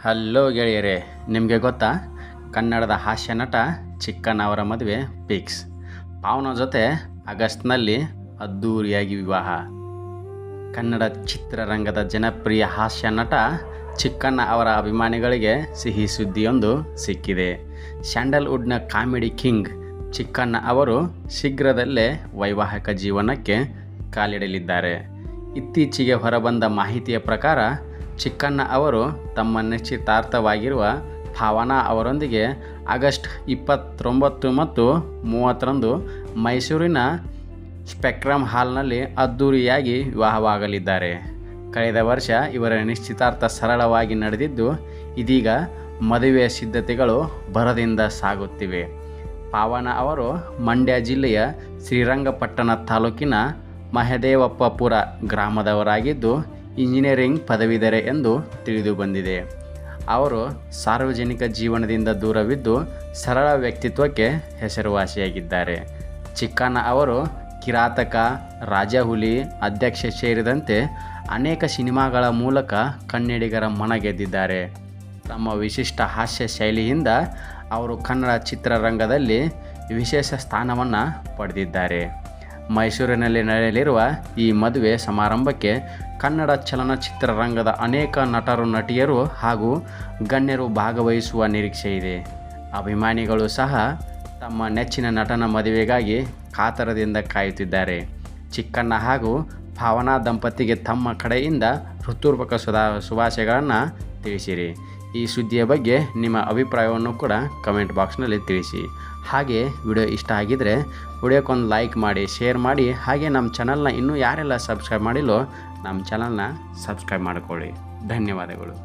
Hello ಗೆಳೆಯರೇ, ನಿಮಗೆ ಗೊತ್ತಾ ಕನ್ನಡದ ಹಾಸ್ಯ ನಟ ಚಿಕ್ಕಣ್ಣ ಅವರ ಮದುವೆ ಫಿಕ್ಸ್. ಪಾವನ ಜೊತೆ ಆಗಸ್ಟ್ನಲ್ಲಿ ಅದ್ಧೂರಿಯಾಗಿ ವಿವಾಹ. ಕನ್ನಡ ಚಿತ್ರರಂಗದ ಜನಪ್ರಿಯ ಹಾಸ್ಯ ನಟ ಚಿಕ್ಕಣ್ಣ ಅವರ ಅಭಿಮಾನಿಗಳಿಗೆ ಸಿಹಿ ಸುದ್ದಿಯೊಂದು ಸಿಕ್ಕಿದೆ. ಸ್ಯಾಂಡಲ್ವುಡ್ನ ಕಾಮಿಡಿ ಕಿಂಗ್ ಚಿಕ್ಕಣ್ಣ ಅವರು ಶೀಘ್ರದಲ್ಲೇ ವೈವಾಹಿಕ ಜೀವನಕ್ಕೆ ಕಾಲಿಡಲಿದ್ದಾರೆ. ಇತ್ತೀಚೆಗೆ ಹೊರಬಂದ ಮಾಹಿತಿಯ ಪ್ರಕಾರ ಚಿಕ್ಕಣ್ಣ ಅವರು ತಮ್ಮ ನಿಶ್ಚಿತಾರ್ಥವಾಗಿರುವ ಭಾವನಾ ಅವರೊಂದಿಗೆ ಆಗಸ್ಟ್ 29 ಮತ್ತು 30ರಂದು ಮೈಸೂರಿನ ಸ್ಪೆಕ್ಟ್ರಮ್ ಹಾಲ್ನಲ್ಲಿ ಅದ್ಧೂರಿಯಾಗಿ ವಿವಾಹವಾಗಲಿದ್ದಾರೆ. ಕಳೆದ ವರ್ಷ ಇವರ ನಿಶ್ಚಿತಾರ್ಥ ಸರಳವಾಗಿ ನಡೆದಿದ್ದು, ಇದೀಗ ಮದುವೆಯ ಸಿದ್ಧತೆಗಳು ಭರದಿಂದ ಸಾಗುತ್ತಿವೆ. ಪಾವನ ಅವರು ಮಂಡ್ಯ ಜಿಲ್ಲೆಯ ಶ್ರೀರಂಗಪಟ್ಟಣ ತಾಲೂಕಿನ ಮಹದೇವಪ್ಪಪುರ ಗ್ರಾಮದವರಾಗಿದ್ದು, ಇಂಜಿನಿಯರಿಂಗ್ ಪದವೀಧರೆ ಎಂದು ತಿಳಿದು ಬಂದಿದೆ. ಅವರು ಸಾರ್ವಜನಿಕ ಜೀವನದಿಂದ ದೂರವಿದ್ದು ಸರಳ ವ್ಯಕ್ತಿತ್ವಕ್ಕೆ ಹೆಸರುವಾಸಿಯಾಗಿದ್ದಾರೆ. ಚಿಕ್ಕಣ್ಣ ಅವರು ಕಿರಾತಕ, ರಾಜಹುಲಿ, ಅಧ್ಯಕ್ಷ ಸೇರಿದಂತೆ ಅನೇಕ ಸಿನಿಮಾಗಳ ಮೂಲಕ ಕನ್ನಡಿಗರ ಮನ ಗೆದ್ದಿದ್ದಾರೆ. ತಮ್ಮ ವಿಶಿಷ್ಟ ಹಾಸ್ಯ ಶೈಲಿಯಿಂದ ಅವರು ಕನ್ನಡ ಚಿತ್ರರಂಗದಲ್ಲಿ ವಿಶೇಷ ಸ್ಥಾನವನ್ನು ಪಡೆದಿದ್ದಾರೆ. ಮೈಸೂರಿನಲ್ಲಿ ನಡೆಯಲಿರುವ ಈ ಮದುವೆ ಸಮಾರಂಭಕ್ಕೆ ಕನ್ನಡ ಚಲನಚಿತ್ರರಂಗದ ಅನೇಕ ನಟರು, ನಟಿಯರು ಹಾಗೂ ಗಣ್ಯರು ಭಾಗವಹಿಸುವ ನಿರೀಕ್ಷೆ ಇದೆ. ಅಭಿಮಾನಿಗಳು ಸಹ ತಮ್ಮ ನೆಚ್ಚಿನ ನಟನ ಮದುವೆಗಾಗಿ ಕಾತರದಿಂದ ಕಾಯುತ್ತಿದ್ದಾರೆ. ಚಿಕ್ಕಣ್ಣ ಹಾಗೂ ಭಾವನಾ ದಂಪತಿಗೆ ತಮ್ಮ ಕಡೆಯಿಂದ ಹೃತ್ಪೂರ್ವಕ ಶುಭಾಶಯಗಳನ್ನು ತಿಳಿಸಿರಿ. ಈ ಸುದ್ದಿಯ ಬಗ್ಗೆ ನಿಮ್ಮ ಅಭಿಪ್ರಾಯವನ್ನು ಕೂಡ ಕಮೆಂಟ್ ಬಾಕ್ಸ್ನಲ್ಲಿ ತಿಳಿಸಿ. ಹಾಗೆ ವಿಡಿಯೋ ಇಷ್ಟ ಆಗಿದ್ದರೆ ವಿಡಿಯೋಕ್ಕೊಂದು ಲೈಕ್ ಮಾಡಿ, ಶೇರ್ ಮಾಡಿ. ಹಾಗೆ ನಮ್ಮ ಚಾನಲ್ನ ಇನ್ನೂ ಯಾರೆಲ್ಲ ಸಬ್ಸ್ಕ್ರೈಬ್ ಮಾಡಿಲ್ಲೋ ನಮ್ಮ ಚಾನಲ್ನ ಸಬ್ಸ್ಕ್ರೈಬ್ ಮಾಡಿಕೊಳ್ಳಿ. ಧನ್ಯವಾದಗಳು.